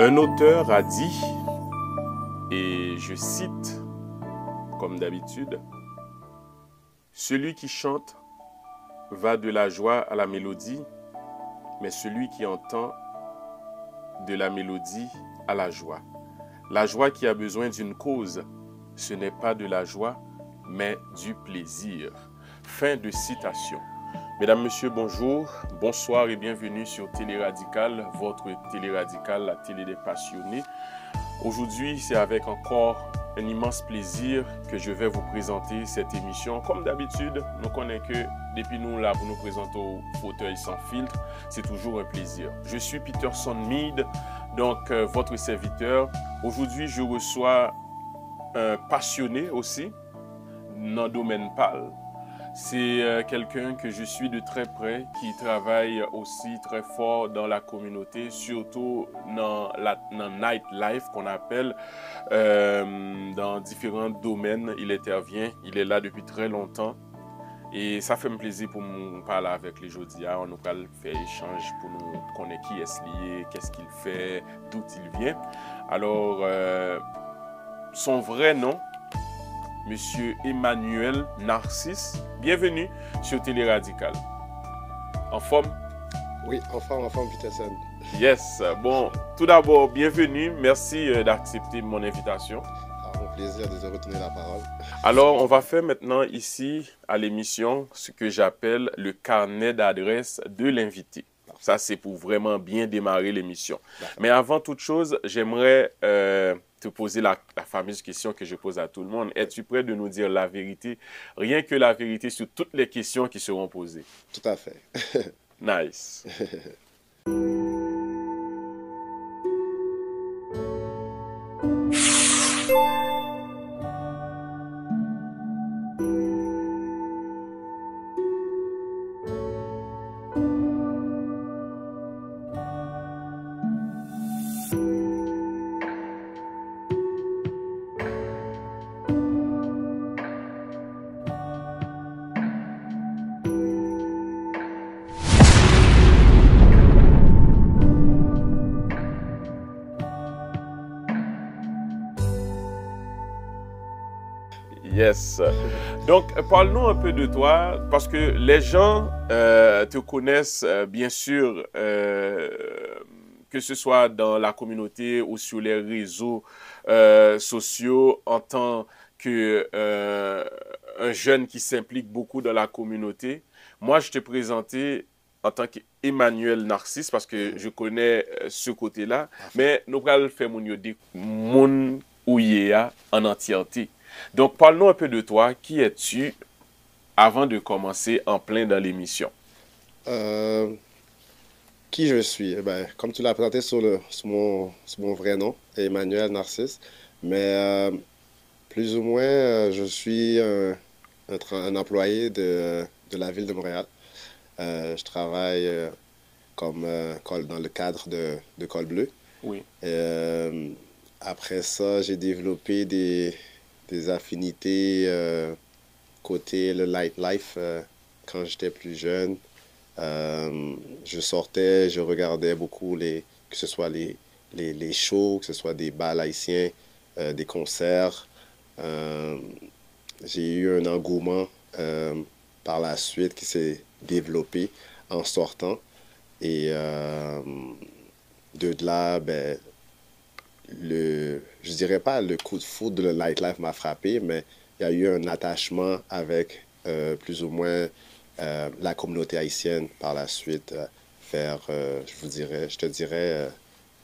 Un auteur a dit, et je cite comme d'habitude, « Celui qui chante va de la joie à la mélodie, mais celui qui entend de la mélodie à la joie. La joie qui a besoin d'une cause, ce n'est pas de la joie, mais du plaisir. » Fin de citation. Mesdames, Messieurs, bonjour, bonsoir et bienvenue sur Télé Radical, votre Télé Radical, la télé des passionnés. Aujourd'hui, c'est avec encore un immense plaisir que je vais vous présenter cette émission. Comme d'habitude, nous connaissons que depuis nous, là, pour nous présenter au fauteuil sans filtre, c'est toujours un plaisir. Je suis Peterson Mead, donc votre serviteur. Aujourd'hui, je reçois un passionné aussi dans le domaine PAL. C'est quelqu'un que je suis de très près, qui travaille aussi très fort dans la communauté, surtout dans nightlife qu'on appelle, dans différents domaines. Il intervient, il est là depuis très longtemps. Et ça fait un plaisir pour nous parler avec les aujourd'hui. On nous fait échange pour nous connaître qui est lié, qu'est-ce qu'il fait, d'où il vient. Alors, son vrai nom, Monsieur Emmanuel Narcisse, bienvenue sur Télé Radical. En forme? Oui, en forme, Peterson. Yes. Bon, tout d'abord, bienvenue. Merci d'accepter mon invitation. Mon plaisir de te retourner la parole. Alors, on va faire maintenant ici à l'émission ce que j'appelle le carnet d'adresse de l'invité. Ça, c'est pour vraiment bien démarrer l'émission. Mais avant toute chose, j'aimerais te poser la fameuse question que je pose à tout le monde. Es-tu prêt de nous dire la vérité, rien que la vérité sur toutes les questions qui seront posées? Tout à fait. Nice. Yes. Donc, parle-nous un peu de toi, parce que les gens te connaissent, bien sûr, que ce soit dans la communauté ou sur les réseaux sociaux, en tant qu'un jeune qui s'implique beaucoup dans la communauté. Moi, je t'ai présenté en tant qu'Emmanuel Narcisse, parce que je connais ce côté-là, mais nous allons faire mon ouyéa en entièreté. Donc, parle-nous un peu de toi. Qui es-tu avant de commencer en plein dans l'émission? Qui je suis? Comme tu l'as présenté sur mon vrai nom, Emmanuel Narcisse, mais plus ou moins, je suis un employé de la ville de Montréal. Je travaille dans le cadre de Col Bleu. Oui. Après ça, j'ai développé des affinités côté le nightlife quand j'étais plus jeune. Je sortais, je regardais beaucoup que ce soit les shows, que ce soit des bals haïtiens, des concerts. J'ai eu un engouement par la suite qui s'est développé en sortant. Et de là, je dirais pas le coup de foudre de le nightlife m'a frappé, mais il y a eu un attachement avec plus ou moins la communauté haïtienne par la suite vers, je te dirais,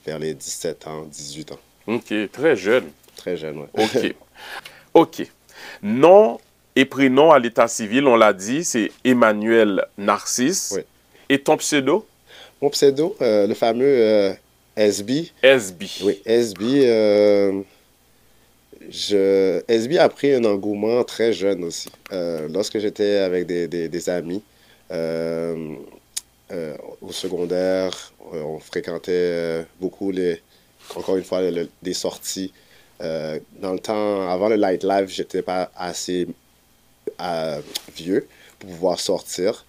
vers les 17 ans, 18 ans. OK, très jeune. Très jeune, oui. OK. OK. Nom et prénom à l'état civil, on l'a dit, c'est Emmanuel Narcisse. Oui. Et ton pseudo? Mon pseudo, le fameux SB. SB. Oui, SB. SB a pris un engouement très jeune aussi. Lorsque j'étais avec des amis au secondaire, on fréquentait beaucoup encore une fois, des sorties. Dans le temps, avant le nightlife, j'étais pas assez vieux pour pouvoir sortir.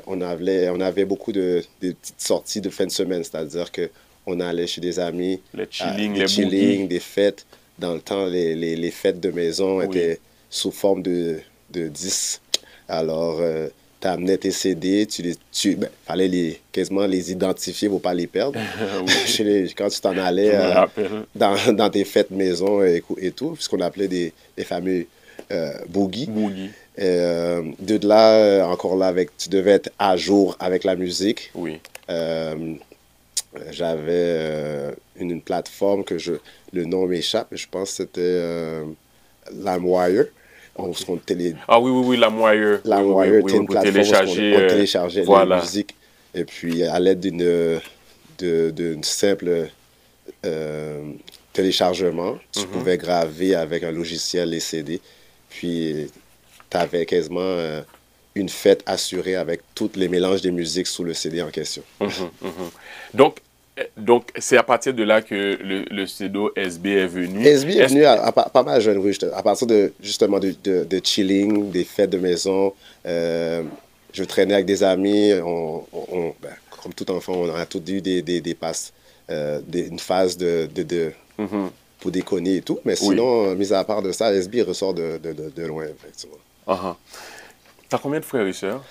On avait beaucoup de petites sorties de fin de semaine, c'est-à-dire que On allait chez des amis, Les chillings, des les chillings, boogies. des fêtes. Dans le temps, les fêtes de maison Oui. étaient sous forme de 10. Alors, tu amenais tes CD, fallait quasiment les identifier pour pas les perdre. Oui, Quand tu t'en allais je me rappelle. dans tes fêtes maison et tout, ce qu'on appelait des fameux boogies. Boogie. De là, encore là, tu devais être à jour avec la musique. Oui. Euh, J'avais une plateforme le nom m'échappe, mais je pense que c'était LimeWire. Ok. Télé, Ah oui, oui, oui, la moire. Oui, oui, oui, LimeWire oui, était oui, une pour plateforme où télécharger. on téléchargeait les Voilà. musiques. Et puis, à l'aide d'une simple euh, téléchargement, tu Mhm. pouvais graver avec un logiciel les CD. Puis, tu avais quasiment une fête assurée avec tous les mélanges de musique sous le CD en question. Mhm, mhm. Donc, c'est à partir de là que le pseudo SB est venu. SB est Est-ce venu pas mal jeune, oui, à partir de justement de chilling, des fêtes de maison. Je traînais avec des amis. Comme tout enfant, on a tous eu des passes, une phase Mhm. pour déconner et tout. Mais Oui. sinon, mis à part de ça, SB ressort de loin, effectivement. Ah. T'as combien de frères et sœurs?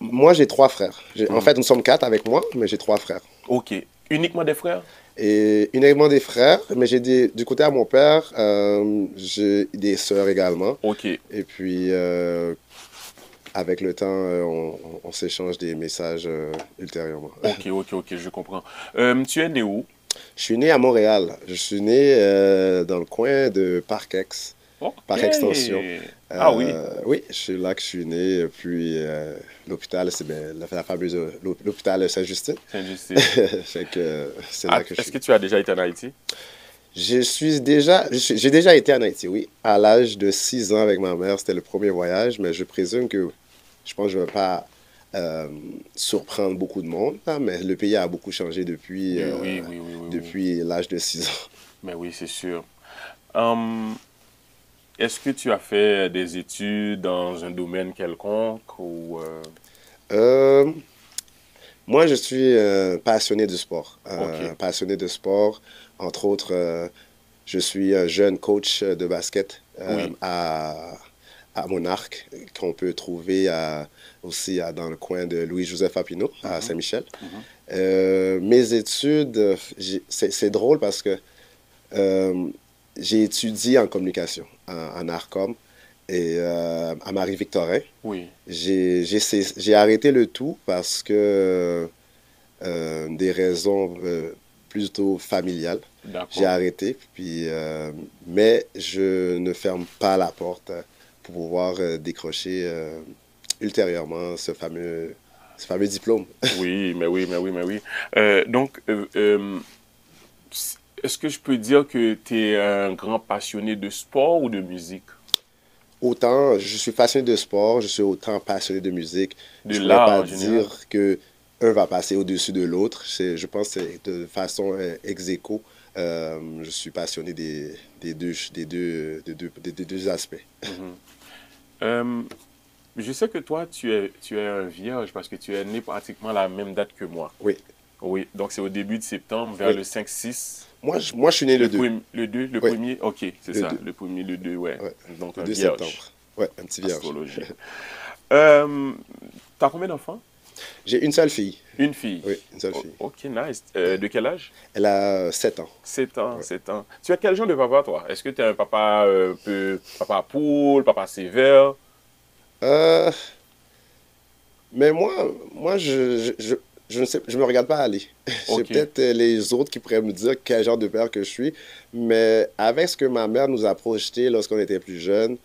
Moi, j'ai trois frères. En Mhm. fait, nous sommes quatre avec moi, mais j'ai trois frères. Ok. Uniquement des frères? Et uniquement des frères, mais du côté à mon père, j'ai des sœurs également. Ok. Et puis, avec le temps, on s'échange des messages ultérieurement. Ok, ok, ok, je comprends. Tu es né où? Je suis né à Montréal. Je suis né dans le coin de Parc-Ex, Ok. Parc Extension. Ah oui, Oui, c'est là que je suis né. Puis, l'hôpital, c'est bien, la fameuse l'hôpital Saint-Justin. Saint-Justine. Fait que c'est Ah, là que je est-ce suis. que tu as déjà été en Haïti? J'ai déjà été en Haïti, oui. À l'âge de 6 ans avec ma mère, c'était le premier voyage, mais je présume que je pense que je ne vais pas euh, surprendre beaucoup de monde, hein, mais le pays a beaucoup changé Oui, oui, oui, oui, oui, oui. depuis l'âge de 6 ans. Mais oui, c'est sûr. Hum, est-ce que tu as fait des études dans un domaine quelconque ou Euh, Moi, je suis passionné du sport. Ok, Passionné de sport. Entre autres, je suis un jeune coach de basket oui. à Monarque, qu'on peut trouver aussi dans le coin de Louis-Joseph Papineau, à Mhm, Saint-Michel. mhm, Mes études, c'est drôle parce que euh, j'ai étudié en communication, en Arcom, et à Marie-Victorin. oui, J'ai arrêté le tout parce que des raisons plutôt familiales. J'ai d'accord. arrêté, mais je ne ferme pas la porte pour pouvoir décrocher ultérieurement ce fameux diplôme. Oui, mais oui, mais oui, mais oui. Donc, est-ce que je peux dire que tu es un grand passionné de sport ou de musique? Autant je suis passionné de sport, je suis autant passionné de musique. De Je pourrais l'art pas en général? dire que un va passer au-dessus de l'autre. Je pense que c'est de façon ex aequo. Je suis passionné des deux aspects. Mhm. Euh, je sais que toi, tu es un vierge parce que tu es né pratiquement à la même date que moi. Oui, Oui, donc c'est au début de septembre, vers oui. le 5-6. Moi, je suis né le 2. Le 2, le Oui, premier, ok, c'est le ça, 2. le premier, le 2, ouais. Ouais, Donc le un 2 vierge, septembre. Ouais, un petit vierge. astrologie. Euh, T'as combien d'enfants? J'ai une seule fille. Une fille. Oui, une seule fille. Ok, nice. De quel âge? Elle a 7 ans. 7 ans, Ouais. 7 ans. Tu es quel genre de papa, toi? Est-ce que tu es un papa papa poule, papa sévère? Euh, mais moi je ne sais, je me regarde pas aller. C'est Ok. peut-être les autres qui pourraient me dire quel genre de père que je suis. Mais avec ce que ma mère nous a projeté lorsqu'on était plus jeune,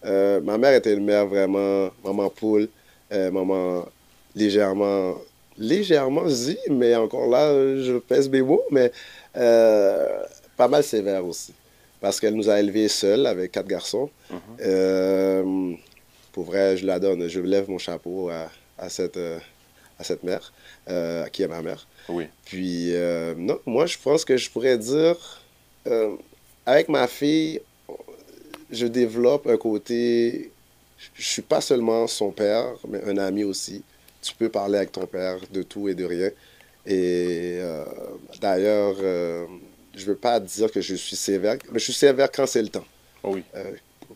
ma mère était une mère vraiment maman poule, maman légèrement, légèrement zi, mais encore là, je pèse mes mots, mais euh, pas mal sévère aussi. Parce qu'elle nous a élevés seuls avec quatre garçons. Mhm. Euh, pour vrai, je la donne, je lève mon chapeau à cette mère, qui est ma mère. Oui. Puis, non, moi, je pense que je pourrais dire, euh, avec ma fille, je développe un côté, je suis pas seulement son père, mais un ami aussi. Tu peux parler avec ton père de tout et de rien. Et d'ailleurs, je veux pas dire que je suis sévère, mais je suis sévère quand c'est le temps. Oh oui.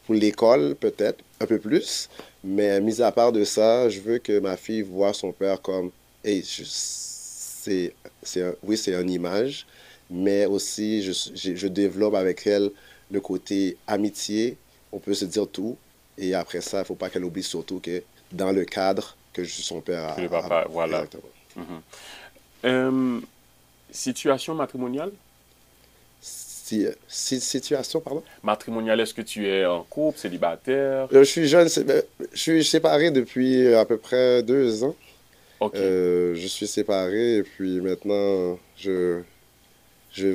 Pour l'école, peut-être, un peu plus. Mais mis à part de ça, je veux que ma fille voit son père comme, hey, oui, c'est une image, mais aussi je développe avec elle le côté amitié. On peut se dire tout. Et après ça, il ne faut pas qu'elle oublie surtout que dans le cadre que je suis son père Tu ne vas pas, voilà. exactement. Euh, situation matrimoniale? Situation, pardon? Matrimoniale, est-ce que tu es en couple, célibataire? Je suis jeune, je suis séparé depuis à peu près 2 ans. Ok. Je suis séparé et puis maintenant, je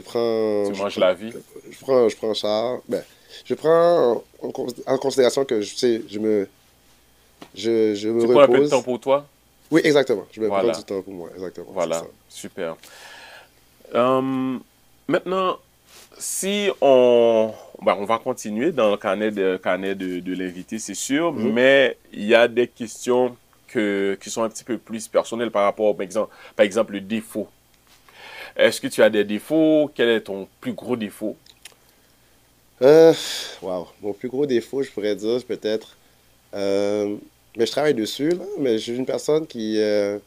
prends, Tu manges la vie? je prends ça. Ben, je prends en considération que je me Tu prends un peu de temps repose. pour toi? Oui, exactement. Je me prends du Voilà. temps pour moi. Exactement, c'est Voilà. ça. Super. Euh, maintenant, si on, ben, on va continuer dans le carnet de l'invité, c'est sûr, Mhm. mais il y a des questions qui sont un petit peu plus personnelles par exemple, le défaut. Est-ce que tu as des défauts? Quel est ton plus gros défaut? Euh, wow. Mon plus gros défaut, je pourrais dire, c'est peut-être. euh, mais je travaille dessus, là. Mais je suis une personne qui est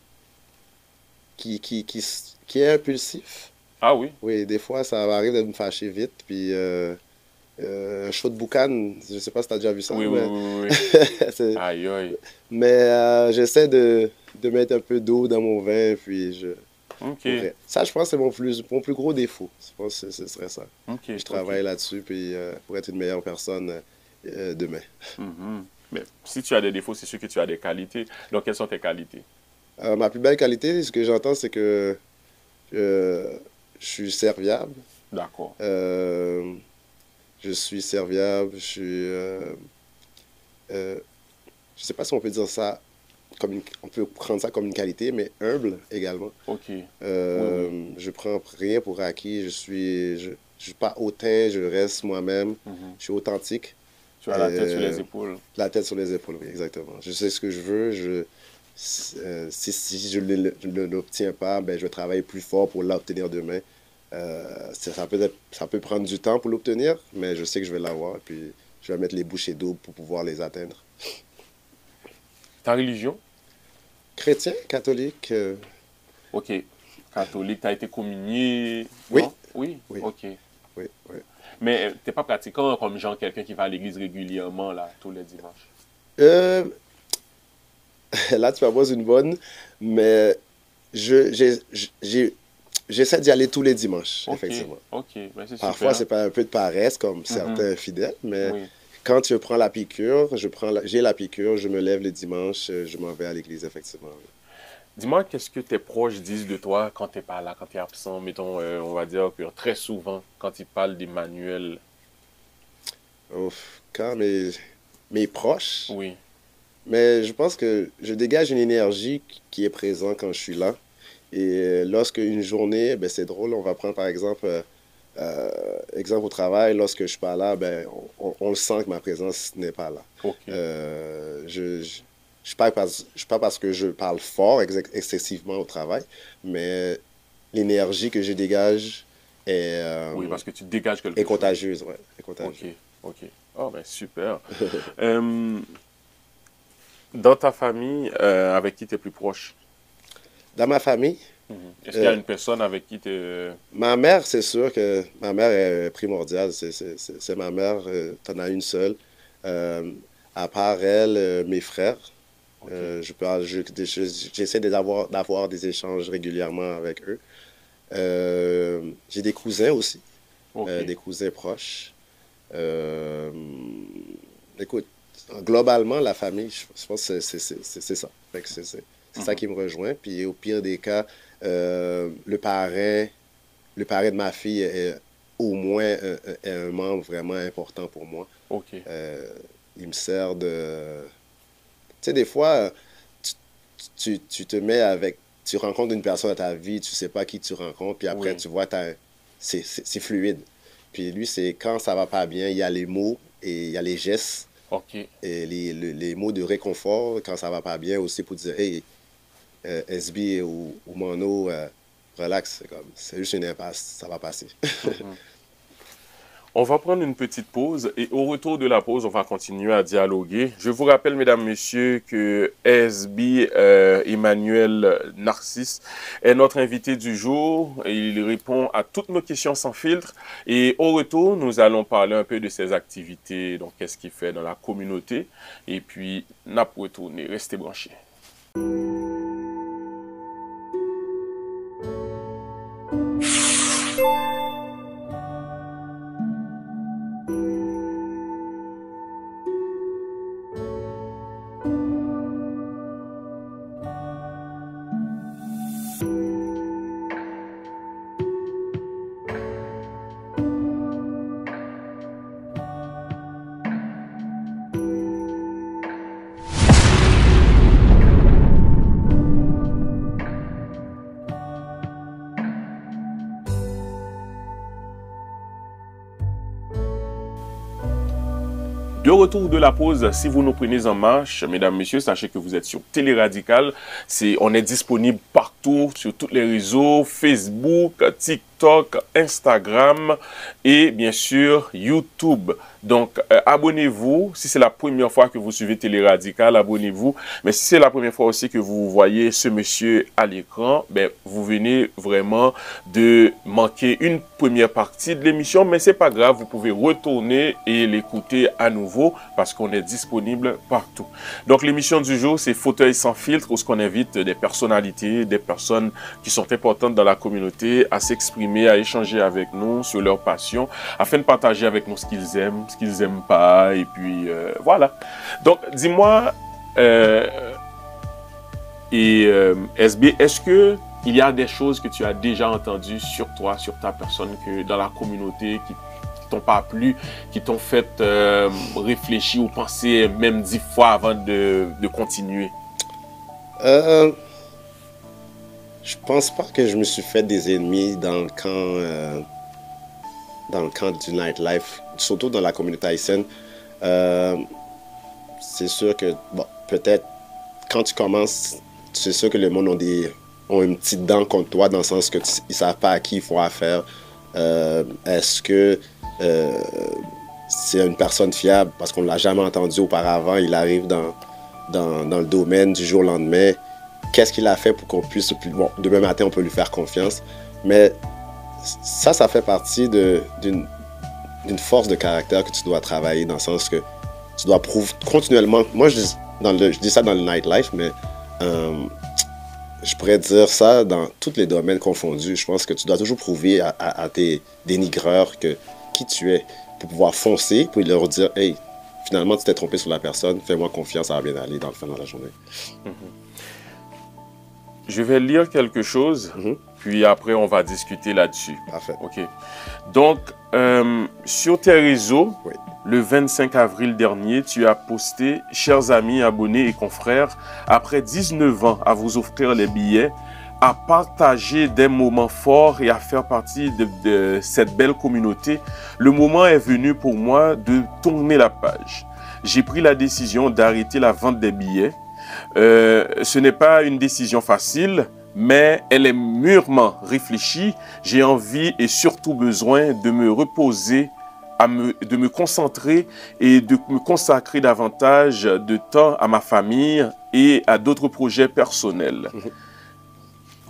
impulsif. Ah oui? Oui, des fois, ça m'arrive de me fâcher vite. Puis, un show de boucan, je sais pas si tu as déjà vu ça, Oui, oui, mais, oui, oui, oui. c'est- Aïe, aïe. mais j'essaie de mettre un peu d'eau dans mon vin. Puis, Ok, ça, je pense que c'est mon plus gros défaut. Je pense que ce serait ça. ok, Je ok. travaille là-dessus puis, pour être une meilleure personne demain. Mhm. Mais si tu as des défauts, c'est sûr que tu as des qualités. Donc, quelles sont tes qualités? Ma plus belle qualité, ce que j'entends, c'est que euh, je suis serviable. D'accord. Euh, je suis serviable. Euh, je sais pas si on peut dire ça on peut prendre ça comme une qualité, mais humble également. Ok. Oui, oui. Je prends rien pour acquis. Je suis pas hautain. Je reste moi-même. Mhm. Je suis authentique. Tu as la tête sur les Euh, épaules. la tête sur les épaules, oui, exactement. Je sais ce que je veux. Si je ne l'obtiens pas, ben, je vais travailler plus fort pour l'obtenir demain. Ça peut prendre du temps pour l'obtenir, mais je sais que je vais l'avoir. Et puis, je vais mettre les bouchées doubles pour pouvoir les atteindre. Ta religion? Chrétien, catholique, Ok. Catholique, tu as été communié? oui, Non? Oui? oui, Ok. oui, oui. Mais t'es pas pratiquant comme genre quelqu'un qui va à l'église régulièrement, là, tous les dimanches. Euh, là, tu vas voir une bonne, mais je, j'ai- j'essaie d'y aller tous les dimanches, Ok, effectivement. ok. Ben, c'est Parfois, super. c'est pas un peu de paresse comme Mhm. certains fidèles, mais Oui. quand je prends la piqûre, j'ai la piqûre, je me lève les dimanches, je m'en vais à l'église, effectivement. Dis-moi, qu'est-ce que tes proches disent de toi quand t'es pas là, quand t'es absent, mettons, on va dire que très souvent, quand ils parlent d'Emmanuel. Ouf, quand mes proches, Oui. mais je pense que je dégage une énergie qui est présente quand je suis là. Et lorsque une journée, ben, c'est drôle, on va prendre par exemple, exemple au travail, lorsque je suis pas là, ben, on le sent que ma présence n'est pas là. Ok. Je suis pas parce que je parle fort excessivement au travail, mais l'énergie que je dégage Oui, parce que tu dégages est quelque chose. contagieuse, ouais, est Ok, contagieuse. ok. Oh, ben super. Euh, dans ta famille, avec qui tu es plus proche? Dans ma famille, Mhm. Est-ce qu'il y a euh, une personne avec qui tu es... ma mère, c'est sûr que ma mère est primordiale. C'est ma mère, t'en as une seule. Euh, à part elle, mes frères, Ok, j'essaie d'avoir des échanges régulièrement avec eux. J'ai des cousins aussi, ok. des cousins proches. Euh, écoute, globalement, la famille, je pense que c'est ça. Fait que c'est ça Mhm. qui me rejoint. Puis au pire des cas, le parrain de ma fille est au moins un membre vraiment important pour moi. Ok. Euh, il me sert de... Tu sais, des fois, tu te mets avec... Tu rencontres une personne dans ta vie, tu sais pas qui tu rencontres, puis après, Oui. tu vois, c'est fluide. Puis lui, c'est quand ça va pas bien, il y a les mots et il y a les gestes Ok. et les mots de réconfort quand ça va pas bien aussi pour dire, hey, SB ou Mono, relax, c'est juste une impasse, ça va passer. On va prendre une petite pause et au retour de la pause, on va continuer à dialoguer. Je vous rappelle, mesdames, messieurs, que SB Emmanuel Narcisse est notre invité du jour. Il répond à toutes nos questions sans filtre. Et au retour, nous allons parler un peu de ses activités, donc qu'est-ce qu'il fait dans la communauté. Et puis, n'a pas retourné. Restez branchés. De retour de la pause, si vous nous prenez en marche, mesdames, messieurs, sachez que vous êtes sur Télé Radical. On est disponible partout, sur tous les réseaux, Facebook, TikTok, Instagram et bien sûr YouTube. Donc, abonnez-vous. Si c'est la première fois que vous suivez Télé Radical, abonnez-vous. Mais si c'est la première fois aussi que vous voyez ce monsieur à l'écran, ben, vous venez vraiment de manquer une première partie de l'émission. Mais c'est pas grave, vous pouvez retourner et l'écouter à nouveau parce qu'on est disponible partout. Donc, l'émission du jour, c'est Fauteuil sans filtre, où on invite des personnalités, des personnes qui sont importantes dans la communauté à s'exprimer, à échanger avec nous sur leur passion, afin de partager avec nous ce qu'ils aiment, ce qu'ils n'aiment pas, et puis voilà. Donc, dis-moi, SB, est-ce que il y a des choses que tu as déjà entendues sur toi, sur ta personne, que dans la communauté, qui t'ont pas plu, qui t'ont fait réfléchir ou penser même 10 fois avant de continuer? Je pense pas que je me suis fait des ennemis dans le camp du nightlife, surtout dans la communauté haïtienne. C'est sûr que, bon, peut-être, quand tu commences, c'est sûr que le monde ont une petite dent contre toi, dans le sens que ils savent pas à qui ils font affaire. Est-ce que c'est une personne fiable? Parce qu'on ne l'a jamais entendu auparavant, il arrive dans le domaine du jour au lendemain. Qu'est-ce qu'il a fait pour qu'on puisse... Bon, demain matin, on peut lui faire confiance. Mais ça fait partie d'une force de caractère que tu dois travailler, dans le sens que tu dois prouver continuellement... Moi, je dis ça dans le nightlife, mais je pourrais dire ça dans tous les domaines confondus. Je pense que tu dois toujours prouver à tes dénigreurs qui tu es, pour pouvoir foncer, pour leur dire « Hey, finalement, tu t'es trompé sur la personne, fais-moi confiance, ça va bien aller dans le fin de la journée. Je vais lire quelque chose, puis après, on va discuter là-dessus. Parfait. OK. Donc, sur tes réseaux, oui. Le 25 avril dernier, tu as posté « Chers amis, abonnés et confrères, après 19 ans à vous offrir les billets, à partager des moments forts et à faire partie de cette belle communauté, le moment est venu pour moi de tourner la page. J'ai pris la décision d'arrêter la vente des billets. Ce n'est pas une décision facile, mais elle est mûrement réfléchie. J'ai envie et surtout besoin de me reposer, de me concentrer et de me consacrer davantage de temps à ma famille et à d'autres projets personnels.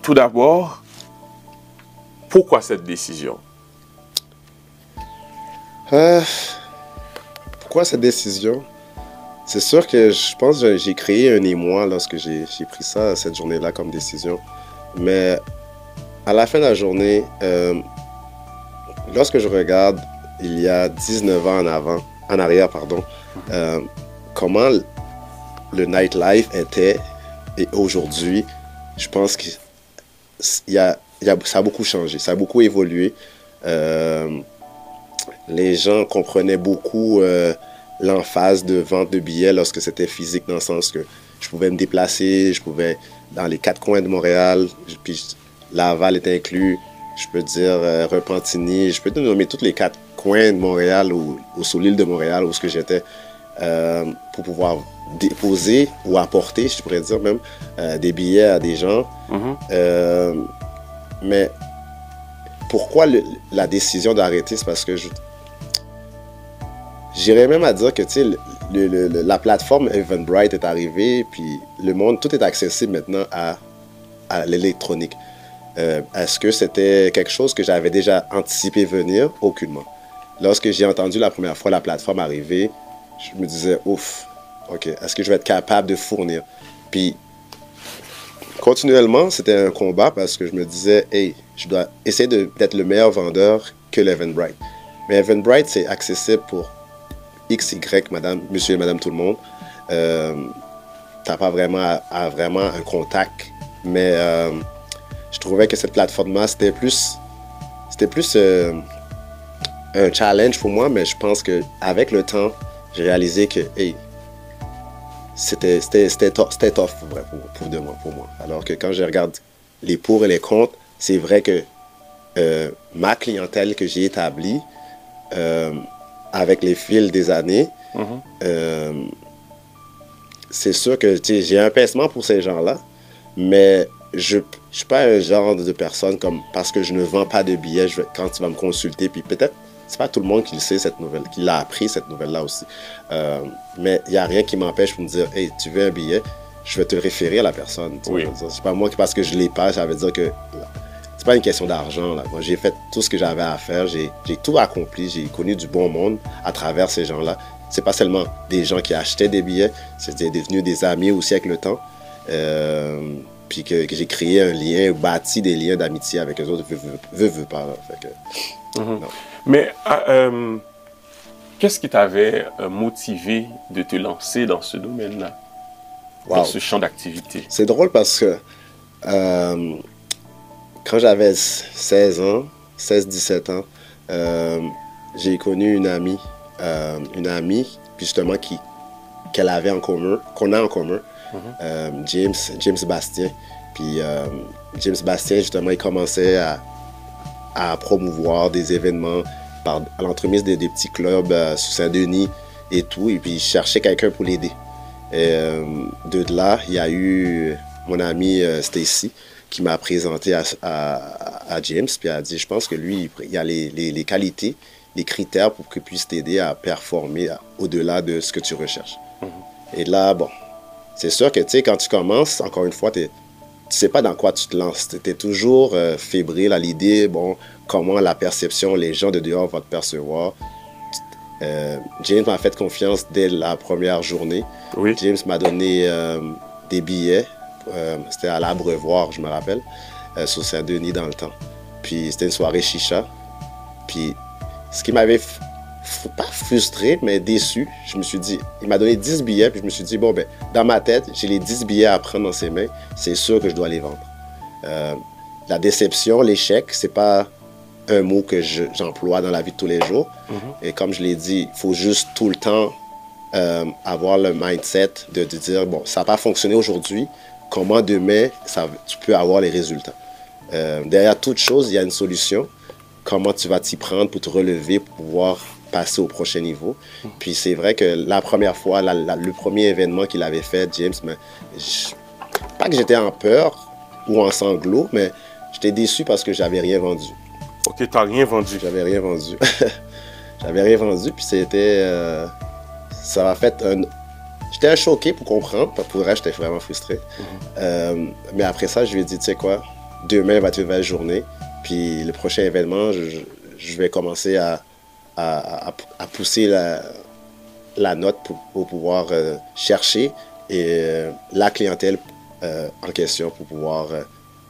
Tout d'abord, pourquoi cette décision? Pourquoi cette décision? C'est sûr que je pense que j'ai créé un émoi lorsque j'ai pris ça, cette journée-là, comme décision. Mais à la fin de la journée, lorsque je regarde il y a 19 ans en arrière, comment le nightlife était et aujourd'hui, je pense que ça a beaucoup changé, ça a beaucoup évolué. Les gens comprenaient beaucoup l'emphase de vente de billets lorsque c'était physique, dans le sens que je pouvais me déplacer, je pouvais dans les 4 coins de Montréal, puis Laval est inclus, je peux dire Repentigny, je peux te nommer tous les 4 coins de Montréal ou sur l'île de Montréal où j'étais, pour pouvoir déposer ou apporter, je pourrais dire même, des billets à des gens. Mais pourquoi la décision d'arrêter? C'est parce que j'irais même à dire que la plateforme Eventbrite est arrivée, puis le monde, tout est accessible maintenant à l'électronique. Est-ce que c'était quelque chose que j'avais déjà anticipé venir? Aucunement. Lorsque j'ai entendu la première fois la plateforme arriver, je me disais, ouf, OK, est-ce que je vais être capable de fournir? Puis, continuellement, c'était un combat parce que je me disais, hey, je dois essayer d'être le meilleur vendeur que l'Eventbrite. Mais Eventbrite, c'est accessible pour X, Y, madame, monsieur et madame tout le monde. T'as pas vraiment un contact. Mais je trouvais que cette plateforme-là, c'était plus un challenge pour moi, mais je pense qu'avec le temps, j'ai réalisé que, hey, c'était tough pour moi. Alors que quand je regarde les pour et les contre, c'est vrai que ma clientèle que j'ai établie avec les fils des années, c'est sûr que j'ai un pincement pour ces gens-là, mais je ne suis pas un genre de personne comme parce que je ne vends pas de billets, quand tu vas me consulter, puis peut-être c'est pas tout le monde qui le sait, cette nouvelle, qui l'a appris, cette nouvelle-là aussi. Mais il n'y a rien qui m'empêche de me dire, hey, tu veux un billet, je vais te référer à la personne. Oui. C'est pas moi qui, parce que je ne l'ai pas, ça veut dire que c'est pas une question d'argent. Moi, j'ai fait tout ce que j'avais à faire, j'ai tout accompli, j'ai connu du bon monde à travers ces gens-là. C'est pas seulement des gens qui achetaient des billets, c'était devenu des amis aussi avec le temps. Puis que j'ai créé un lien, bâti des liens d'amitié avec eux autres, veux pas. Fait que, non. Mais qu'est-ce qui t'avait motivé de te lancer dans ce domaine-là, dans ce champ d'activité? C'est drôle parce que quand j'avais 16-17 ans, j'ai connu une amie, puis justement qu'elle avait en commun, qu'on a en commun, James Bastien. Puis James Bastien, justement, il commençait à promouvoir des événements à l'entremise des petits clubs sous Saint-Denis et tout. Et puis, il cherchait quelqu'un pour l'aider. Et de là, il y a eu mon amie Stacy qui m'a présenté à James. Puis elle a dit, je pense que lui, il a les qualités, les critères pour qu'il puisse t'aider à performer au-delà de ce que tu recherches. Et là, bon, c'est sûr que, tu sais, quand tu commences, encore une fois, tu sais pas dans quoi tu te lances. Tu es toujours fébrile à l'idée, bon, comment la perception, les gens de dehors vont te percevoir. James m'a fait confiance dès la première journée. Oui. James m'a donné des billets. C'était à l'Abreuvoir, je me rappelle, sur Saint-Denis dans le temps. Puis c'était une soirée chicha. Puis ce qui m'avait pas frustré, mais déçu, je me suis dit, il m'a donné 10 billets, puis je me suis dit, bon, ben, dans ma tête, j'ai les 10 billets à prendre dans ses mains, c'est sûr que je dois les vendre. La déception, l'échec, c'est pas un mot que j'emploie dans la vie de tous les jours. Et comme je l'ai dit, il faut juste tout le temps avoir le mindset de dire, bon, ça n'a pas fonctionné aujourd'hui, comment demain, tu peux avoir les résultats. Derrière toute chose, il y a une solution. Comment tu vas t'y prendre pour te relever, pour pouvoir passer au prochain niveau. Puis c'est vrai que la première fois, le premier événement qu'il avait fait, James, pas que j'étais en peur ou en sanglots, mais j'étais déçu parce que j'avais rien vendu. Ok, t'as rien vendu. J'avais rien vendu. J'avais rien vendu, puis c'était... ça m'a fait un... J'étais choqué pour comprendre, parce que pour le reste, j'étais vraiment frustré. Mais après ça, je lui ai dit, tu sais quoi, demain va être une belle journée, puis le prochain événement, je vais commencer à pousser la note pour pouvoir chercher la clientèle en question pour pouvoir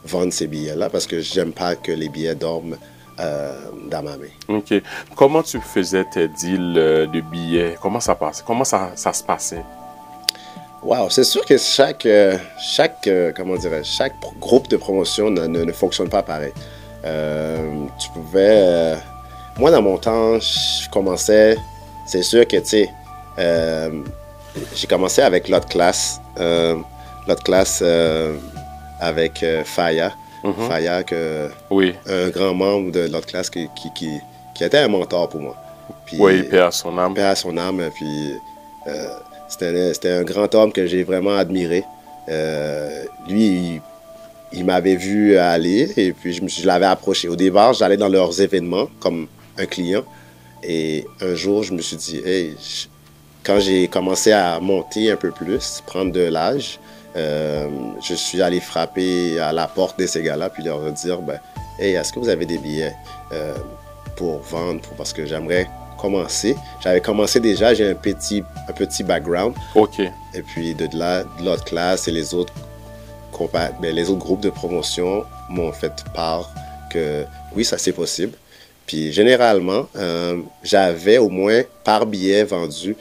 vendre ces billets-là, parce que j'aime pas que les billets dorment dans ma main. OK. Comment tu faisais tes deals de billets? Comment ça passait? Comment ça se passait? Wow, c'est sûr que chaque groupe de promotion ne fonctionne pas pareil. Tu pouvais... moi, dans mon temps, je commençais... C'est sûr que, tu sais, j'ai commencé avec l'autre classe. L'autre classe avec Faya. Faya, oui. Un grand membre de l'autre classe qui était un mentor pour moi. Puis, oui, paix à son âme. Paix à son âme. Puis, c'était un grand homme que j'ai vraiment admiré. Lui, il m'avait vu aller et puis je l'avais approché. Au départ, j'allais dans leurs événements comme un client. Et un jour, je me suis dit, hey, quand j'ai commencé à monter un peu plus, prendre de l'âge, je suis allé frapper à la porte de ces gars-là puis leur dire, ben, hey, est-ce que vous avez des billets pour vendre, parce que j'aimerais commencer. J'avais commencé déjà, j'ai un petit background. OK. Et puis de là, de l'autre classe et les autres groupes de promotion m'ont fait part que oui, ça c'est possible. Puis généralement, j'avais au moins par billet vendu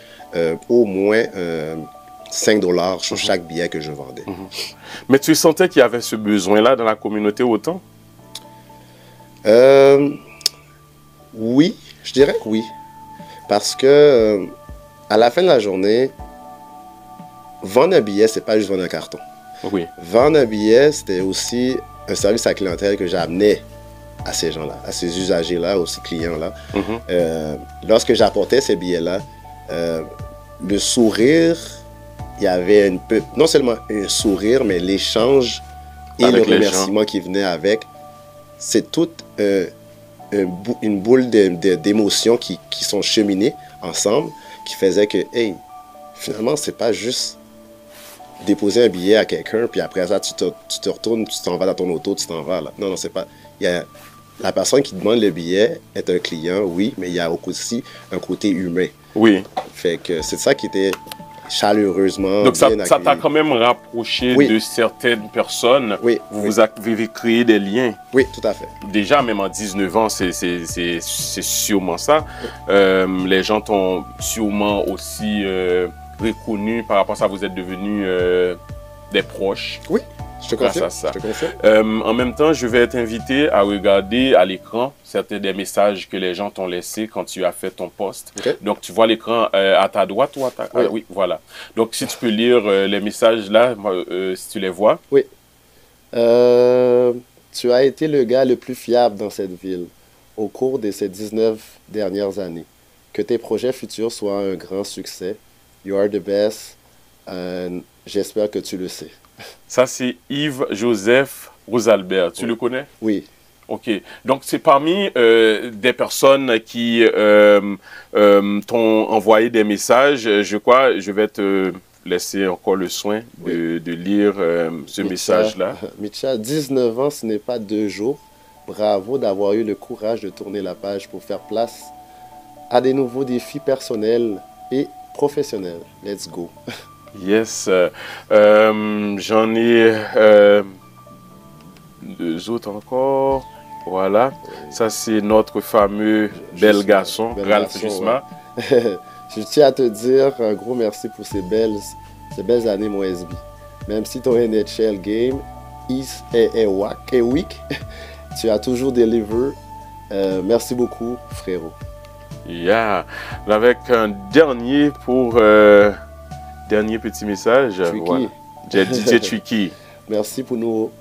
au moins 5 $ sur chaque billet que je vendais. Mais tu sentais qu'il y avait ce besoin-là dans la communauté autant? Oui, je dirais que oui. Parce que à la fin de la journée, vendre un billet, c'est pas juste vendre un carton. Oui. Vendre un billet, c'était aussi un service à la clientèle que j'amenais à ces gens-là, à ces usagers-là, à ces clients-là. Lorsque j'apportais ces billets-là, le sourire, il y avait non seulement un sourire, mais l'échange et avec le remerciement qui venait avec. C'est toute une boule d'émotions qui sont cheminées ensemble, qui faisait que, hey, finalement, c'est pas juste déposer un billet à quelqu'un, puis après ça, tu te retournes, tu t'en vas dans ton auto, tu t'en vas. Là. Non, c'est pas... La personne qui demande le billet est un client, oui, mais il y a aussi un côté humain. Oui. Fait que c'est ça qui était chaleureusement. Donc ça t'a quand même rapproché de certaines personnes. Oui. Vous avez créé des liens. Oui, tout à fait. Déjà, même en 19 ans, c'est sûrement ça. Les gens t'ont sûrement aussi reconnu par rapport à ça. Vous êtes devenus des proches. Oui. Je te confirme. En même temps, je vais t'inviter à regarder à l'écran certains des messages que les gens t'ont laissés quand tu as fait ton post. Okay. Donc, tu vois l'écran à ta droite ou à ta... Oui. Oui, voilà. Donc, si tu peux lire les messages là, si tu les vois. Oui. Tu as été le gars le plus fiable dans cette ville au cours de ces 19 dernières années. Que tes projets futurs soient un grand succès. You are the best. J'espère que tu le sais. Ça, c'est Yves-Joseph Rosalbert. Tu le connais? Oui. OK. Donc, c'est parmi des personnes qui t'ont envoyé des messages. Je crois, je vais te laisser encore le soin de lire ce message-là. Mitcha, 19 ans, ce n'est pas 2 jours. Bravo d'avoir eu le courage de tourner la page pour faire place à des nouveaux défis personnels et professionnels. Let's go. Yes, j'en ai 2 autres encore. Voilà, ça c'est notre fameux bel garçon, Ralph Jusma. Ouais. Je tiens à te dire un gros merci pour ces belles années, mon SB. Même si ton NHL game est weak, tu as toujours deliver. Merci beaucoup, frérot. Yeah, avec un dernier pour... Dernier petit message. Voilà. J'ai DJ Tricky. Merci pour nos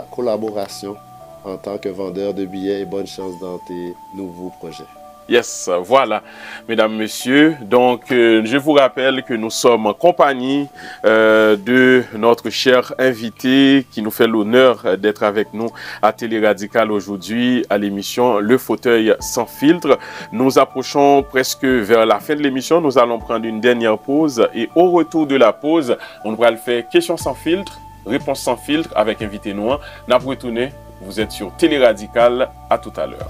collaborations en tant que vendeur de billets et bonne chance dans tes nouveaux projets. Yes, voilà, mesdames, messieurs. Donc, je vous rappelle que nous sommes en compagnie de notre cher invité qui nous fait l'honneur d'être avec nous à Télé Radical aujourd'hui à l'émission Le Fauteuil sans filtre. Nous approchons presque vers la fin de l'émission. Nous allons prendre une dernière pause et au retour de la pause, on va le faire question sans filtre, réponse sans filtre avec invité noir. N'a pas retourné, vous êtes sur Télé Radical. À tout à l'heure.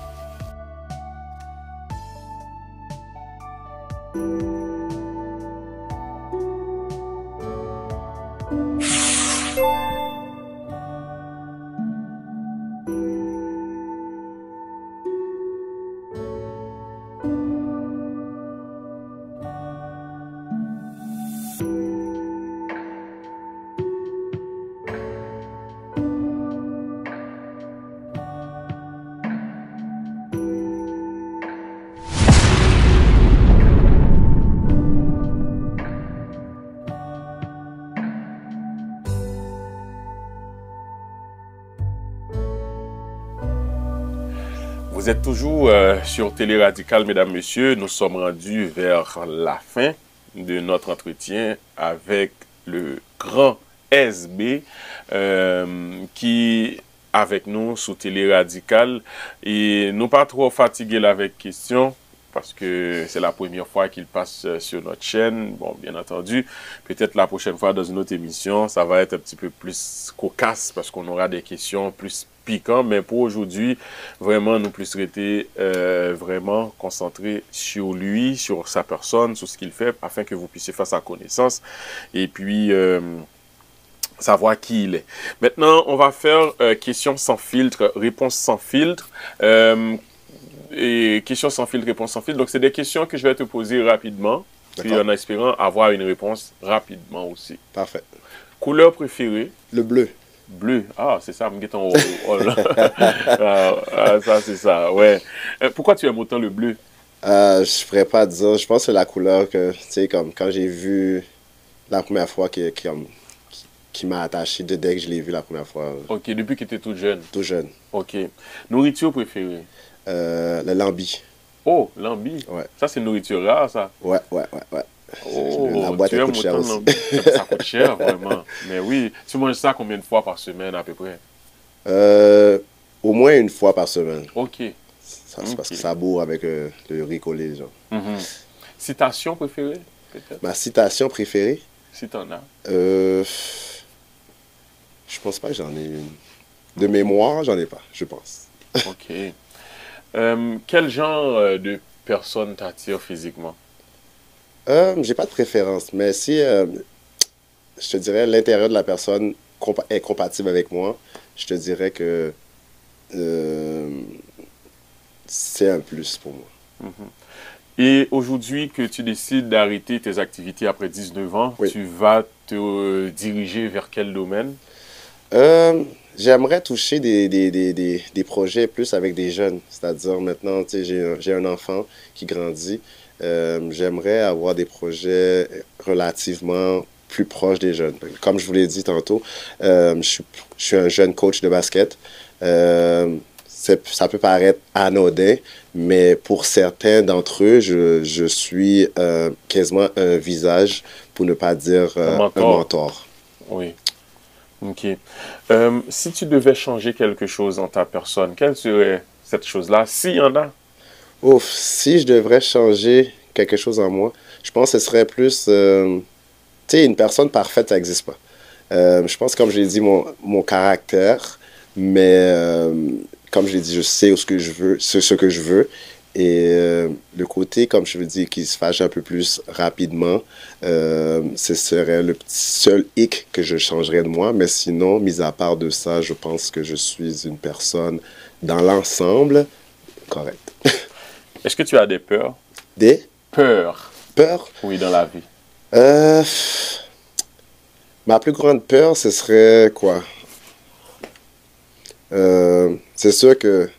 Vous êtes toujours sur Télé Radical, mesdames, messieurs. Nous sommes rendus vers la fin de notre entretien avec le grand SB, qui avec nous sous Télé Radical. Et nous pas trop fatigués là avec questions, parce que c'est la première fois qu'il passe sur notre chaîne. Bon, bien entendu, peut-être la prochaine fois dans une autre émission, ça va être un petit peu plus cocasse, parce qu'on aura des questions plus piquantes. Mais pour aujourd'hui, vraiment, nous plus rester vraiment concentrés sur lui, sur sa personne, sur ce qu'il fait, afin que vous puissiez faire sa connaissance. Et puis savoir qui il est. Maintenant, on va faire questions sans filtre, réponses sans filtre. Et questions sans filtre, réponses sans filtre. Donc, c'est des questions que je vais te poser rapidement, puis en espérant avoir une réponse rapidement aussi. Parfait. Couleur préférée? Le bleu. Bleu. Ah, c'est ça, ça, c'est ça, ouais. Pourquoi tu aimes autant le bleu? Je ne pourrais pas dire. Je pense que c'est la couleur que, tu sais, comme quand j'ai vu la première fois qui m'a attaché dès que je l'ai vu la première fois. Ok, depuis que tu étais tout jeune? Tout jeune. Ok. Nourriture préférée? Le lambi. Oh, lambi? Ouais. Ça, c'est une nourriture rare, ça? Ouais. Oh, la boîte tu aimes coûte cher autant aussi. lambi? Ça coûte cher, vraiment. Mais oui, tu manges ça combien de fois par semaine, à peu près? Au moins une fois par semaine. Ok. C'est parce que ça bourre avec le riz collé, genre. Citation préférée, peut-être? Ma citation préférée? Si t'en as. Je pense pas que j'en ai une. De mémoire, j'en ai pas, je pense. Ok. Quel genre de personne t'attire physiquement? J'ai pas de préférence, mais si je te dirais l'intérieur de la personne est compatible avec moi, je te dirais que c'est un plus pour moi. Et aujourd'hui que tu décides d'arrêter tes activités après 19 ans, Oui. tu vas te diriger vers quel domaine? J'aimerais toucher des projets plus avec des jeunes. C'est-à-dire maintenant, tu sais, j'ai un enfant qui grandit. J'aimerais avoir des projets relativement plus proches des jeunes. Comme je vous l'ai dit tantôt, je suis un jeune coach de basket. Ça peut paraître anodin, mais pour certains d'entre eux, je suis quasiment un visage, pour ne pas dire un mentor. Oui. Ok. Si tu devais changer quelque chose dans ta personne, quelle serait cette chose-là, s'il y en a? Ouf, si je devrais changer quelque chose en moi, je pense que ce serait plus... tu sais, une personne parfaite, ça n'existe pas. Je pense, comme je l'ai dit, mon caractère, mais comme je l'ai dit, je sais ce que je veux. Et le côté, comme je veux dire, qui se fâche un peu plus rapidement, ce serait le seul hic que je changerais de moi. Mais sinon, mis à part de ça, je pense que je suis une personne, dans l'ensemble, correcte. Est-ce que tu as des peurs? Des peurs? Peurs? Oui, dans la vie. Ma plus grande peur, ce serait quoi? C'est sûr que,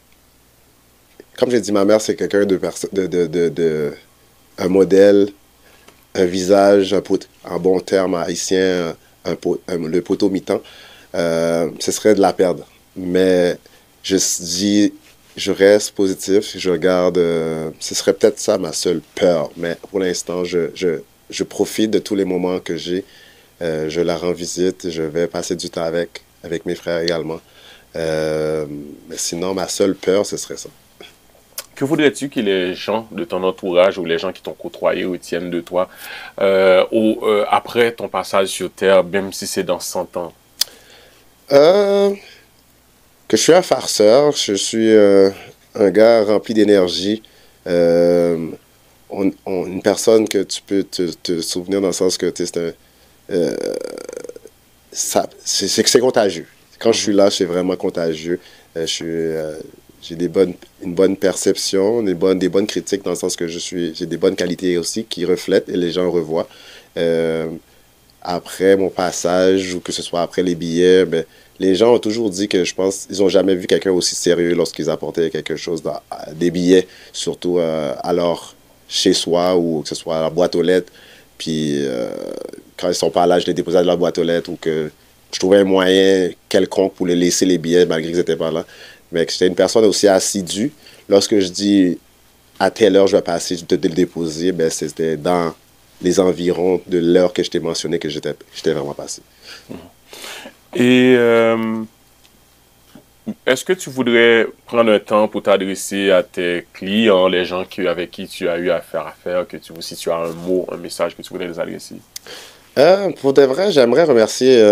comme j'ai dit, ma mère, c'est quelqu'un un modèle, un visage, en bon terme haïtien, le poteau mi-temps. Ce serait de la perdre. Mais je reste positif, je regarde, ce serait peut-être ça ma seule peur. Mais pour l'instant, je profite de tous les moments que j'ai. Je la rends visite, je vais passer du temps avec mes frères également. Mais sinon, ma seule peur, ce serait ça. Que voudrais-tu que les gens de ton entourage ou les gens qui t'ont côtoyé ou tiennent de toi après ton passage sur Terre, même si c'est dans 100 ans? Que je suis un farceur, je suis un gars rempli d'énergie, une personne que tu peux te souvenir dans le sens que c'est contagieux. Quand je suis là, c'est vraiment contagieux. J'ai une bonne perception, des bonnes critiques dans le sens que j'ai des bonnes qualités aussi qui reflètent et les gens revoient. Après mon passage ou que ce soit après les billets, ben, les gens ont toujours dit que je pense ils n'ont jamais vu quelqu'un aussi sérieux lorsqu'ils apportaient quelque chose, des billets, surtout alors chez soi ou que ce soit à la boîte aux lettres. Puis quand ils sont pas là, je les déposais à la boîte aux lettres ou que je trouvais un moyen quelconque pour les laisser les billets malgré qu'ils n'étaient pas là. Mais que j'étais une personne aussi assidue. Lorsque je dis à telle heure je vais passer, je vais te le déposer, ben, c'était dans les environs de l'heure que je t'ai mentionné que j'étais vraiment passé. Et est-ce que tu voudrais prendre un temps pour t'adresser à tes clients, les gens avec qui tu as eu à faire, si tu as un mot, un message que tu voudrais les adresser? Pour de vrai, j'aimerais remercier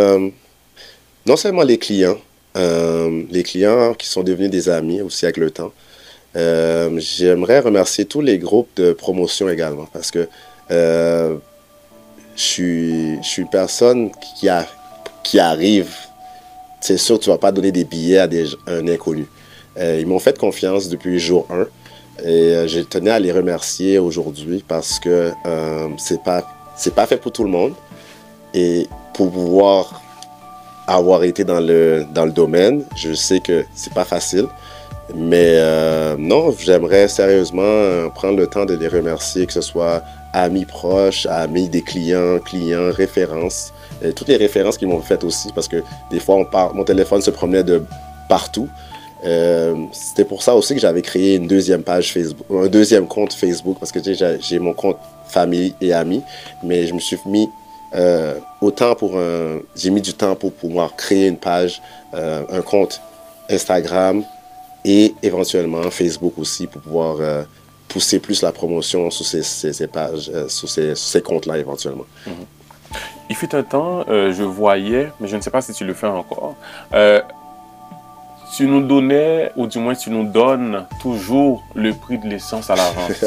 non seulement les clients qui sont devenus des amis aussi avec le temps. J'aimerais remercier tous les groupes de promotion également parce que je suis une personne qui arrive. C'est sûr que tu ne vas pas donner des billets à un inconnu. Ils m'ont fait confiance depuis jour 1 et je tenais à les remercier aujourd'hui parce que c'est pas fait pour tout le monde. Et pour pouvoir avoir été dans le domaine, je sais que c'est pas facile. Mais non, j'aimerais sérieusement prendre le temps de les remercier, que ce soit amis proches, amis des clients, références. Et toutes les références qu'ils m'ont faites aussi, parce que des fois, mon téléphone se promenait de partout. C'était pour ça aussi que j'avais créé une deuxième page Facebook, un deuxième compte Facebook, parce que j'ai mon compte famille et amis, mais je me suis mis j'ai mis du temps pour pouvoir créer une page, un compte Instagram et éventuellement Facebook aussi pour pouvoir pousser plus la promotion sur ces pages, sur ces comptes-là éventuellement. Il fut un temps, je voyais, mais je ne sais pas si tu le fais encore, tu nous donnais, ou du moins tu nous donnes toujours le prix de l'essence à l'avance.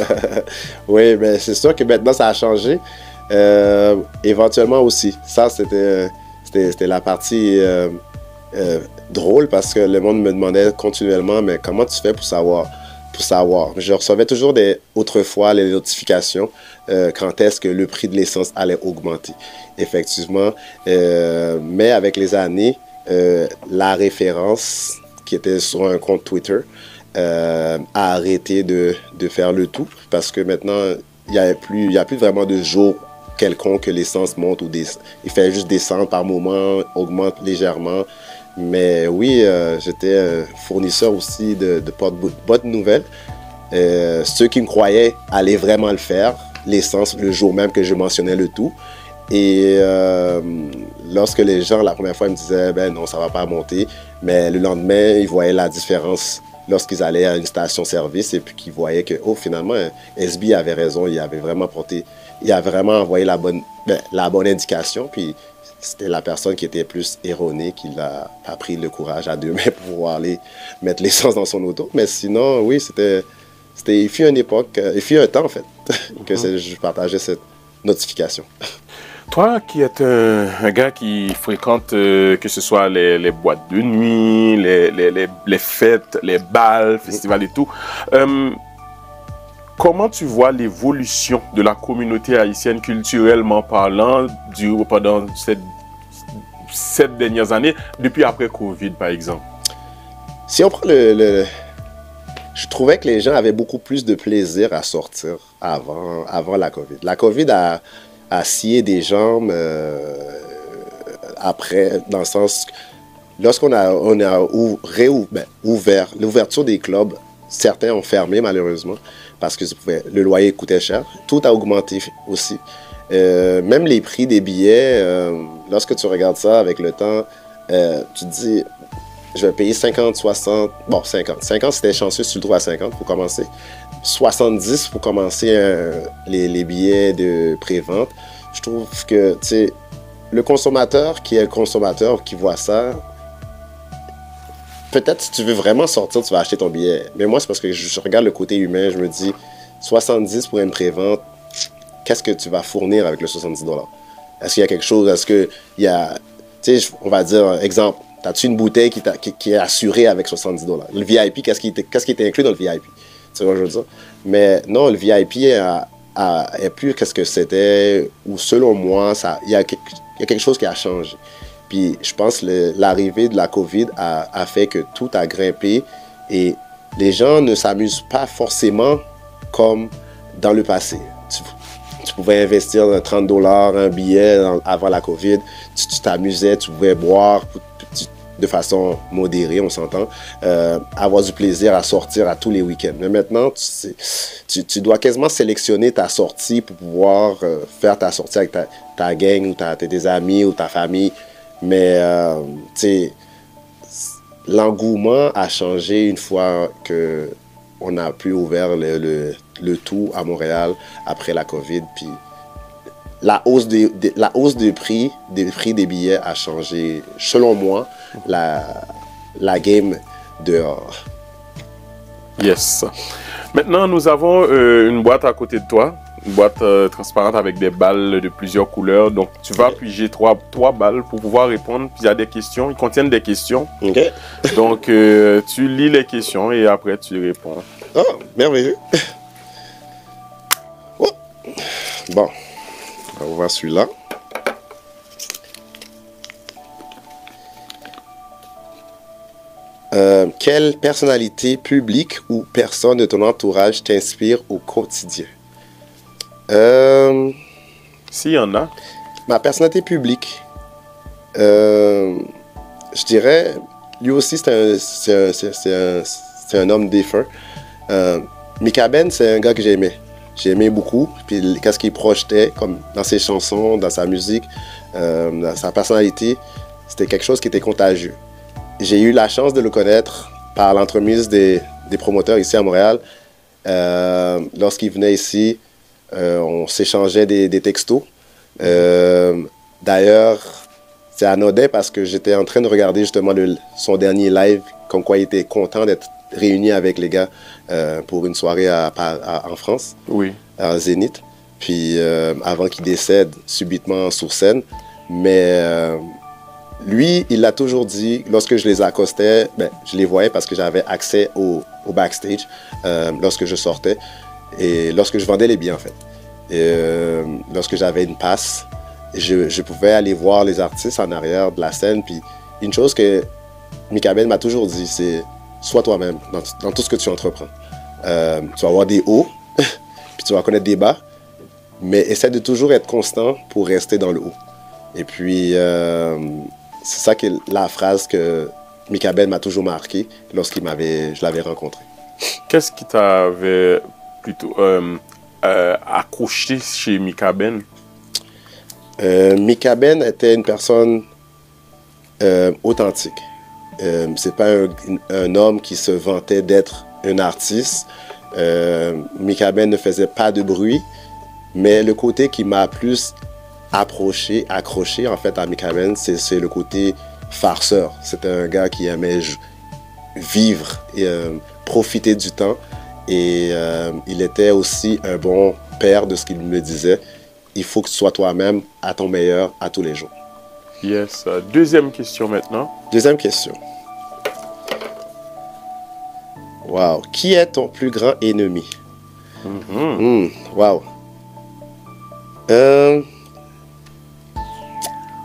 Oui, mais c'est sûr que maintenant ça a changé. Éventuellement aussi. Ça, c'était la partie drôle parce que le monde me demandait continuellement, mais comment tu fais pour savoir? Je recevais toujours autrefois les notifications quand est-ce que le prix de l'essence allait augmenter. Effectivement, mais avec les années, la référence qui était sur un compte Twitter a arrêté de faire le tout parce que maintenant, il y a plus vraiment de jour quelconque que l'essence monte ou il fait juste descendre par moment, augmente légèrement. Mais oui, j'étais fournisseur aussi de bonnes nouvelles. Ceux qui me croyaient allaient vraiment le faire, l'essence, le jour même que je mentionnais le tout. Et lorsque les gens, la première fois, ils me disaient, ben non, ça va pas monter. Mais le lendemain, ils voyaient la différence lorsqu'ils allaient à une station-service et puis qu'ils voyaient que, oh, finalement, SB avait raison, il a vraiment envoyé la bonne indication. Puis c'était la personne qui était plus erronée qui a pris le courage à deux mains pour pouvoir aller mettre l'essence dans son auto. Mais sinon, oui, il fut un temps, en fait, que je partageais cette notification. Toi qui es un gars qui fréquente, que ce soit les boîtes de nuit, les fêtes, les bals, festivals et tout, comment tu vois l'évolution de la communauté haïtienne culturellement parlant pendant ces dernières années, depuis après Covid par exemple? Si on prend je trouvais que les gens avaient beaucoup plus de plaisir à sortir avant la Covid. La Covid a scié des jambes après, dans le sens lorsqu'on a ouvert l'ouverture des clubs, certains ont fermé malheureusement parce que le loyer coûtait cher. Tout a augmenté aussi. Même les prix des billets, lorsque tu regardes ça avec le temps, tu te dis, je vais payer 50, 60, bon 50. 50 c'était chanceux si tu le trouves à 50 pour commencer. 70 pour commencer les billets de pré-vente. Je trouve que, tu sais, le consommateur qui voit ça, peut-être si tu veux vraiment sortir, tu vas acheter ton billet. Mais moi, c'est parce que je regarde le côté humain, je me dis, 70 pour une pré-vente, qu'est-ce que tu vas fournir avec le 70 $? Est-ce qu'il y a quelque chose, est-ce qu'il y a, tu sais, on va dire, exemple, as-tu une bouteille qui est assurée avec 70 $? Le VIP, qu'est-ce qui était inclus dans le VIP? Tu vois ce que je veux dire? Mais non, le VIP est plus qu'est-ce que c'était, ou selon moi, il y a quelque chose qui a changé. Puis je pense que l'arrivée de la COVID a fait que tout a grimpé et les gens ne s'amusent pas forcément comme dans le passé. Tu pouvais investir 30 $ un billet avant la COVID, tu t'amusais, tu pouvais boire de façon modérée, on s'entend, avoir du plaisir à sortir à tous les week-ends. Mais maintenant, tu dois quasiment sélectionner ta sortie pour pouvoir faire ta sortie avec ta gang ou tes amis ou ta famille Mais, tu sais, l'engouement a changé une fois que on a pu ouvrir le tout à Montréal après la COVID. Puis la hausse des prix des billets a changé, selon moi, la game dehors. Yes. Maintenant, nous avons une boîte à côté de toi, une boîte transparente avec des balles de plusieurs couleurs. Donc, tu vas piger trois balles pour pouvoir répondre. Puis, il y a des questions, ils contiennent des questions. OK. Donc, tu lis les questions et après, tu réponds. Oh, merveilleux. Oh. Bon, on va voir celui-là. Quelle personnalité publique ou personne de ton entourage t'inspire au quotidien? S'il y en a. Ma personnalité publique, je dirais, lui aussi c'est un homme défunt. Mika Ben, c'est un gars que j'aimais. J'aimais beaucoup. Puis qu'est-ce qu'il projetait, comme dans ses chansons, dans sa musique, dans sa personnalité, c'était quelque chose qui était contagieux. J'ai eu la chance de le connaître par l'entremise des promoteurs ici à Montréal. Lorsqu'il venait ici, on s'échangeait des textos. D'ailleurs, c'est anodin parce que j'étais en train de regarder justement son dernier live, comme quoi il était content d'être réuni avec les gars pour une soirée en France, oui, à Zénith. Puis avant qu'il décède subitement sur scène. Mais lui, il l'a toujours dit, lorsque je les accostais, je les voyais parce que j'avais accès au backstage lorsque je sortais et lorsque je vendais les billets en fait. Et lorsque j'avais une passe, je pouvais aller voir les artistes en arrière de la scène. Puis une chose que Mika Ben m'a toujours dit, c'est sois toi-même dans tout ce que tu entreprends. Tu vas avoir des hauts, puis tu vas connaître des bas, mais essaie de toujours être constant pour rester dans le haut. Et puis, c'est ça que la phrase que Mika Ben m'a toujours marqué je l'avais rencontré. Qu'est-ce qui t'avait plutôt accroché chez Mika Ben? Mika Ben était une personne authentique. C'est pas un homme qui se vantait d'être un artiste. Mika Ben ne faisait pas de bruit, mais le côté qui m'a plus accroché en fait à Mika Ben, c'est le côté farceur. C'était un gars qui aimait vivre et profiter du temps. Et il était aussi un bon père de ce qu'il me disait. Il faut que tu sois toi-même à ton meilleur à tous les jours. Yes. Deuxième question maintenant. Deuxième question. Wow. Qui est ton plus grand ennemi? Wow.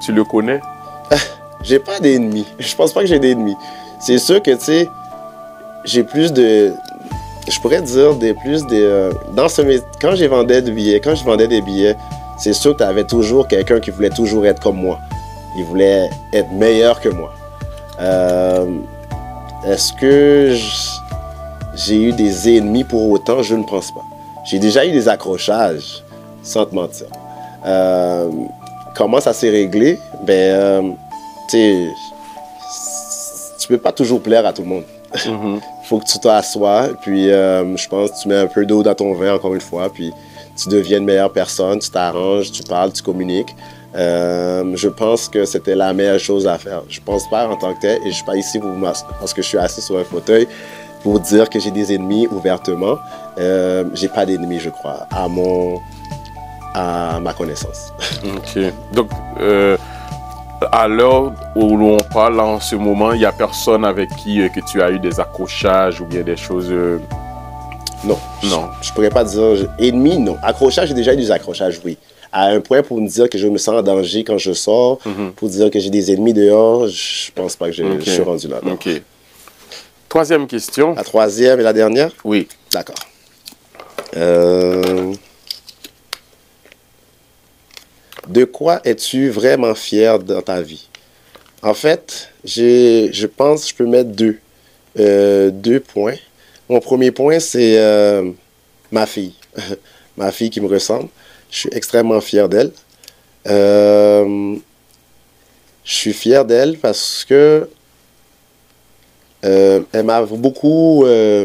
Tu le connais? J'ai pas d'ennemis. Je pense pas que j'ai d'ennemis. C'est sûr que, tu sais, j'ai plus de... Je pourrais dire quand je vendais des billets, c'est sûr que tu avais toujours quelqu'un qui voulait toujours être comme moi. Il voulait être meilleur que moi. Est-ce que j'ai eu des ennemis pour autant? Je ne pense pas. J'ai déjà eu des accrochages, sans te mentir. Comment ça s'est réglé? Tu peux pas toujours plaire à tout le monde. Faut que tu t'assoies, puis je pense que tu mets un peu d'eau dans ton vin, encore une fois, puis tu deviens une meilleure personne, tu t'arranges, tu parles, tu communiques. Je pense que c'était la meilleure chose à faire. Je pense pas en tant que tel, et je suis pas ici parce que je suis assis sur un fauteuil pour dire que j'ai des ennemis ouvertement. J'ai pas d'ennemis, je crois, à ma connaissance. OK. Donc, à l'heure où l'on parle, en ce moment, il n'y a personne avec qui que tu as eu des accrochages ou bien des choses... Non. Non. Je pourrais pas dire... Ennemi, non. Accrochage, j'ai déjà eu des accrochages, oui. À un point pour me dire que je me sens en danger quand je sors, pour dire que j'ai des ennemis dehors, je pense pas que je suis rendu là. Non. OK. Troisième question. La troisième et la dernière? Oui. D'accord. De quoi es-tu vraiment fier dans ta vie? En fait, je pense que je peux mettre deux points. Mon premier point, c'est ma fille. Ma fille qui me ressemble. Je suis extrêmement fier d'elle. je suis fier d'elle parce que elle m'a beaucoup... je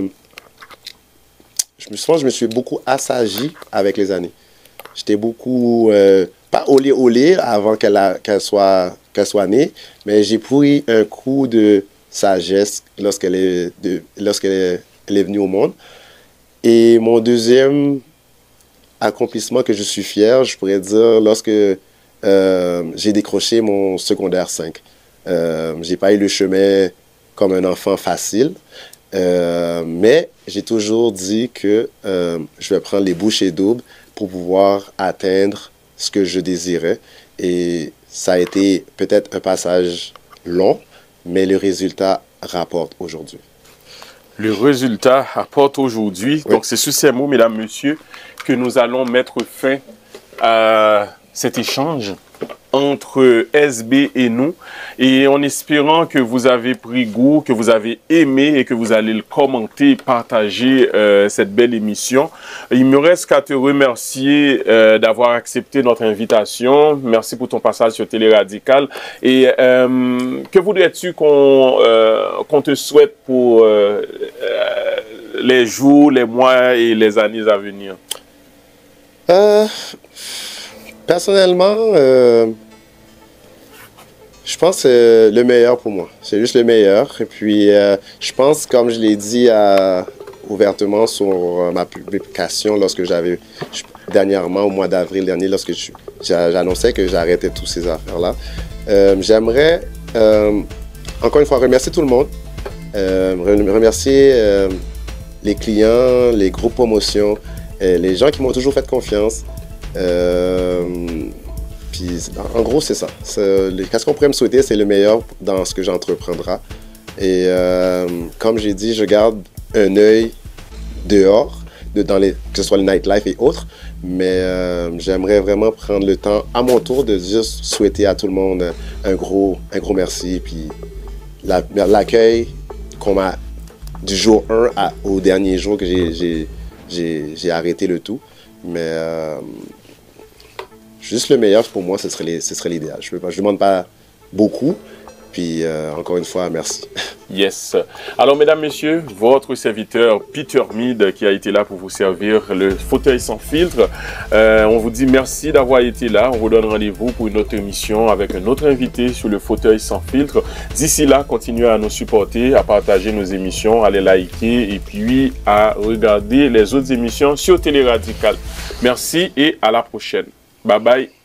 me suis beaucoup assagi avec les années. J'étais beaucoup... pas olé avant qu'elle soit née, mais j'ai pris un coup de sagesse lorsqu'elle est venue au monde. Et mon deuxième accomplissement que je suis fier, je pourrais dire, lorsque j'ai décroché mon secondaire 5. J'ai pas eu le chemin comme un enfant facile, mais j'ai toujours dit que je vais prendre les bouchées doubles pour pouvoir atteindre ce que je désirais. Et ça a été peut-être un passage long, mais le résultat rapporte aujourd'hui. Le résultat apporte aujourd'hui. Oui. Donc, c'est sur ces mots, mesdames, messieurs, que nous allons mettre fin à cet échange entre SB et nous, et en espérant que vous avez pris goût, que vous avez aimé et que vous allez le commenter, partager cette belle émission. Il me reste qu'à te remercier d'avoir accepté notre invitation. Merci pour ton passage sur Télé Radical. Et que voudrais-tu qu'on te souhaite pour les jours, les mois et les années à venir? Personnellement, je pense que c'est le meilleur pour moi. C'est juste le meilleur. Et puis, je pense, comme je l'ai dit ouvertement sur ma publication lorsque dernièrement, au mois d'avril dernier, lorsque j'annonçais que j'arrêtais toutes ces affaires-là, j'aimerais, encore une fois, remercier tout le monde. Remercier les clients, les groupes promotions, les gens qui m'ont toujours fait confiance. Puis, en gros, c'est ça. Qu'est-ce qu'on pourrait me souhaiter, c'est le meilleur dans ce que j'entreprendrai. Et comme j'ai dit, je garde un œil dehors, que ce soit le nightlife et autres. Mais j'aimerais vraiment prendre le temps, à mon tour, de juste souhaiter à tout le monde un gros merci. Puis l'accueil qu'on m'a du jour 1 au dernier jour que j'ai arrêté le tout. Mais juste le meilleur pour moi, ce serait l'idéal. Je ne demande pas beaucoup. Puis, encore une fois, merci. Yes. Alors, mesdames, messieurs, votre serviteur Peter Mead qui a été là pour vous servir le fauteuil sans filtre. On vous dit merci d'avoir été là. On vous donne rendez-vous pour une autre émission avec un autre invité sur le fauteuil sans filtre. D'ici là, continuez à nous supporter, à partager nos émissions, à les liker et puis à regarder les autres émissions sur Télé Radical. Merci et à la prochaine. Bye bye.